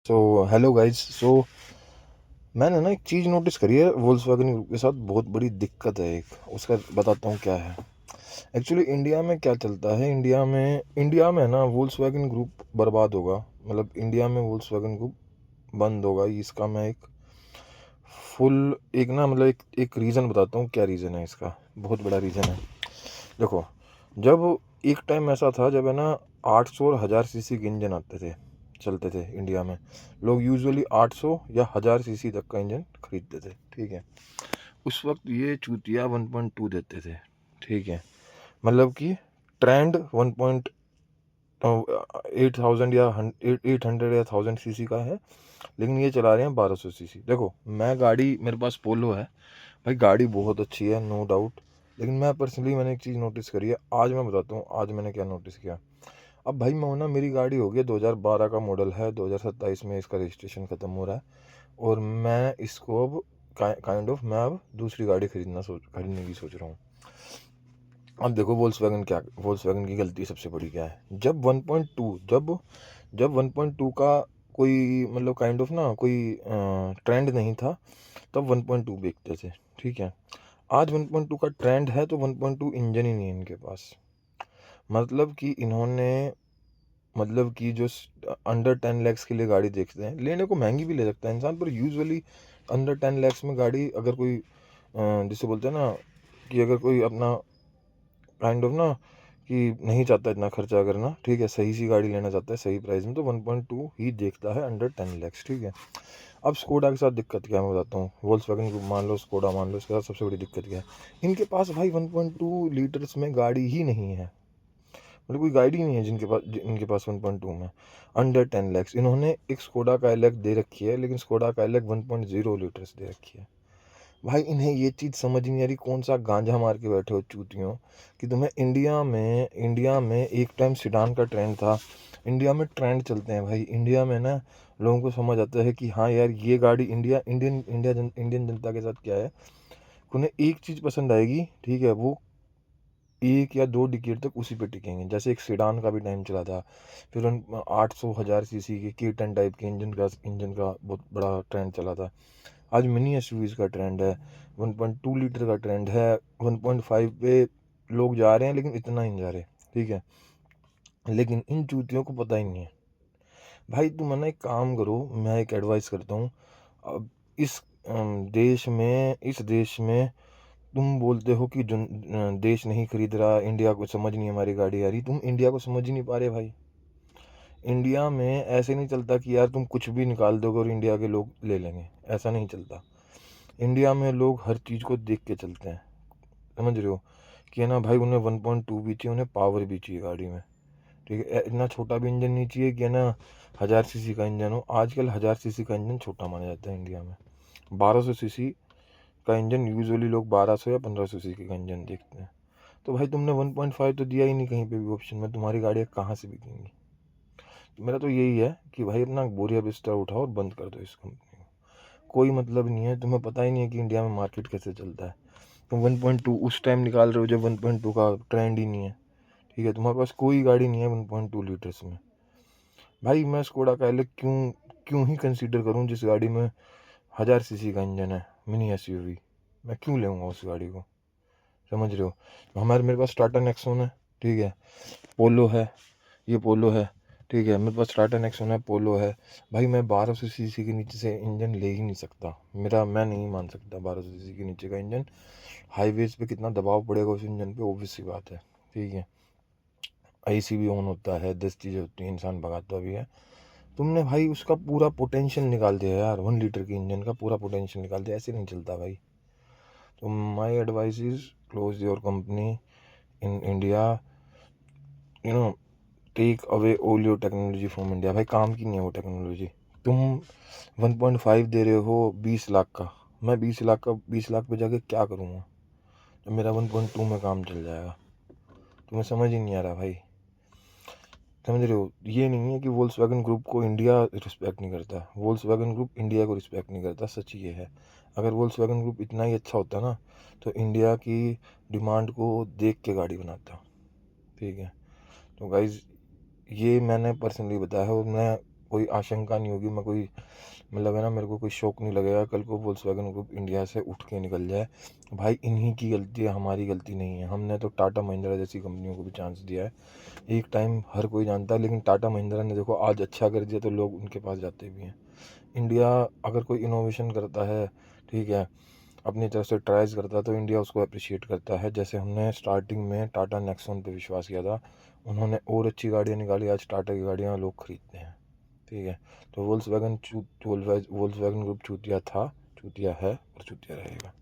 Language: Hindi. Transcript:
So hello guys. मैंने ना एक चीज़ नोटिस करी है वोल्क्सवैगन ग्रुप के साथ। बहुत बड़ी दिक्कत है एक, उसका बताता हूँ क्या है। एक्चुअली इंडिया में क्या चलता है, इंडिया में ना वोल्क्सवैगन ग्रुप बर्बाद होगा। मतलब इंडिया में वोल्क्सवैगन ग्रुप बंद होगा। इसका मैं एक फुल एक ना मतलब एक रीज़न बताता हूँ। क्या रीज़न है इसका, बहुत बड़ा रीज़न है। देखो, जब एक टाइम ऐसा था जब है ना 800 और 1000 सीसी के इंजन आते थे, चलते थे इंडिया में। लोग यूजुअली 800 या 1000 सीसी तक का इंजन खरीदते थे, ठीक है। उस वक्त ये चूतिया 1.2 देते थे, ठीक है। मतलब कि ट्रेंड 1.8000 या 800 या 1000 सीसी का है, लेकिन ये चला रहे हैं 1200 सीसी। देखो, मैं गाड़ी, मेरे पास पोलो है भाई, गाड़ी बहुत अच्छी है, नो डाउट। लेकिन मैंने एक चीज़ नोटिस करी है। आज मैं बताता हूँ आज मैंने क्या नोटिस किया। अब भाई मैं ना, मेरी गाड़ी हो गई 2012 का मॉडल है, 2027 में इसका रजिस्ट्रेशन ख़त्म हो रहा है। और मैं इसको अब मैं अब दूसरी गाड़ी खरीदने की सोच रहा हूँ। अब देखो, वोल्क्सवैगन की गलती सबसे बड़ी क्या है। जब 1.2 का कोई मतलब ना कोई ट्रेंड नहीं था, तब 1.2 बेचते थे, ठीक है। आज 1.2 का ट्रेंड है तो 1.2 इंजन ही नहीं है इनके पास। मतलब कि इन्होंने, मतलब कि जो अंडर 10 lakhs के लिए गाड़ी देखते हैं, लेने को महंगी भी ले सकता है इंसान, पर यूजुअली अंडर 10 lakhs में गाड़ी अगर कोई जिसे बोलते हैं ना कि अगर कोई अपना ना कि नहीं चाहता इतना खर्चा करना, ठीक है, सही सी गाड़ी लेना चाहता है सही प्राइस में, तो 1.2 ही देखता है अंडर 10 lakhs, ठीक है। अब स्कोडा के साथ दिक्कत क्या है मैं बताता हूँ। वोल्क्सवैगन ग्रुप मान लो, स्कोडा मान लो, इसके साथ सबसे बड़ी दिक्कत क्या है। इनके पास भाई 1.2 लीटर्स में गाड़ी ही नहीं है। मतलब कोई गाड़ी नहीं है इनके पास 1.2 में अंडर 10 lakhs। इन्होंने एक स्कोडा का एलेक दे रखी है, लेकिन स्कोडा का एलेक 1.0 लीटर्स दे रखी है। भाई इन्हें ये चीज़ समझ नहीं आ रही, कौन सा गांजा मार के बैठे हो चूतियों, कि तुम्हें इंडिया में एक टाइम सिडान का ट्रेंड था। इंडिया में ट्रेंड चलते हैं भाई। इंडिया में ना लोगों को समझ आता है कि हाँ यार, ये गाड़ी इंडियन जनता के साथ क्या है। उन्हें एक चीज़ पसंद आएगी, ठीक है, वो 1 या 2 डिकेड तक उसी पे टिकेंगे। जैसे एक सिडान का भी टाइम चला था, फिर उन 800 1000 सीसी के K10 टाइप के इंजन का बहुत बड़ा ट्रेंड चला था। आज मिनी एसयूवीज का ट्रेंड है, 1.2 लीटर का ट्रेंड है, 1.5 पे लोग जा रहे हैं, लेकिन इतना ही नहीं जा रहे, ठीक है। लेकिन इन चूतियों को पता ही नहीं है। भाई तुम है ना एक काम करो, मैं एक एडवाइस करता हूँ। अब इस देश में तुम बोलते हो कि जो देश नहीं खरीद रहा, इंडिया को समझ नहीं, हमारी गाड़ी आ रही, तुम इंडिया को समझ ही नहीं पा रहे भाई। इंडिया में ऐसे नहीं चलता कि यार तुम कुछ भी निकाल दोगे और इंडिया के लोग ले लेंगे, ऐसा नहीं चलता। इंडिया में लोग हर चीज़ को देख के चलते हैं, समझ रहे हो, कि है ना भाई, उन्हें 1.2 भी चाहिए, उन्हें पावर भी चाहिए गाड़ी में, ठीक है। इतना छोटा भी इंजन नहीं चाहिए कि है ना 1000 सीसी का इंजन हो। आजकल 1000 सीसी का इंजन छोटा माना जाता है इंडिया में। 1200 सीसी का इंजन यूजुअली लोग 1200 या 1500 सीसी का इंजन देखते हैं। तो भाई तुमने 1.5 तो दिया ही नहीं कहीं पे भी ऑप्शन में, तुम्हारी गाड़ियाँ कहाँ से बिकेंगी। मेरा तो यही है कि भाई अपना बोरिया बिस्तर उठाओ और बंद कर दो इस कंपनी को। कोई मतलब नहीं है, तुम्हें पता ही नहीं है कि इंडिया में मार्केट कैसे चलता है। तुम 1.2 उस टाइम निकाल रहे हो जब 1.2 का ट्रेंड ही नहीं है, ठीक है। तुम्हारे पास कोई गाड़ी नहीं है 1.2 लीटर्स में। भाई मैं स्कोडा काइलिक क्यों क्यों ही कंसीडर करूं, जिस गाड़ी में 1000 सीसी का इंजन है, मिनी एसयूवी, मैं क्यों लेऊंगा उस गाड़ी को, समझ रहे हो। मेरे पास टाटा नेक्सॉन है, ठीक है, पोलो है, ये पोलो है, ठीक है, मेरे पास टाटा नेक्सॉन है, पोलो है। भाई मैं 1200 सीसी के नीचे से इंजन ले ही नहीं सकता। मैं नहीं मान सकता 1200 सीसी के नीचे का इंजन। हाईवेज पे कितना दबाव पड़ेगा उस इंजन पे, ऑब्वियस सी बात है, ठीक है। आईसी भी ऑन होता है, 10 चीज़ें होती हैं, इंसान भगाता भी है। तुमने भाई उसका पूरा पोटेंशियल निकाल दिया यार, 1 लीटर के इंजन का पूरा पोटेंशियल निकाल दिया, ऐसे नहीं चलता भाई। तो my advice is close your company in India, you know, take away all your technology from India. भाई काम की नहीं है वो टेक्नोलॉजी। तुम 1.5 दे रहे हो 20 लाख का, मैं 20 लाख पे जाके क्या करूँगा जब मेरा 1.2 में काम चल जाएगा। तुम्हें समझ ही नहीं आ रहा भाई, समझ रहे हो। ये नहीं है कि वोल्क्सवैगन ग्रुप को इंडिया रिस्पेक्ट नहीं करता, वोल्क्सवैगन ग्रुप इंडिया को रिस्पेक्ट नहीं करता, सच ये है। अगर वोल्क्सवैगन ग्रुप इतना ही अच्छा होता ना, तो इंडिया की डिमांड को देख के गाड़ी बनाता, ठीक है। तो गाइज, ये मैंने पर्सनली बताया है, और मैं कोई आशंका नहीं होगी, मैं कोई मतलब है ना, मेरे को कोई शौक नहीं लगेगा कल को वोल्क्सवैगन ग्रुप इंडिया से उठ के निकल जाए। भाई इन्हीं की गलती है, हमारी गलती नहीं है। हमने तो टाटा महिंद्रा जैसी कंपनियों को भी चांस दिया है। एक टाइम हर कोई जानता है, लेकिन टाटा महिंद्रा ने देखो आज अच्छा कर दिया तो लोग उनके पास जाते भी हैं। इंडिया अगर कोई इनोवेशन करता है, ठीक है, अपनी तरफ से ट्राइज करता है, तो इंडिया उसको अप्रिशिएट करता है। जैसे हमने स्टार्टिंग में टाटा नेक्सॉन पे विश्वास किया था, उन्होंने और अच्छी गाड़ियाँ निकाली, आज टाटा की गाड़ियाँ लोग खरीदते हैं, ठीक है। तो वोल्क्सवैगन ग्रुप चूतिया था, चूतिया है और चूतिया रहेगा।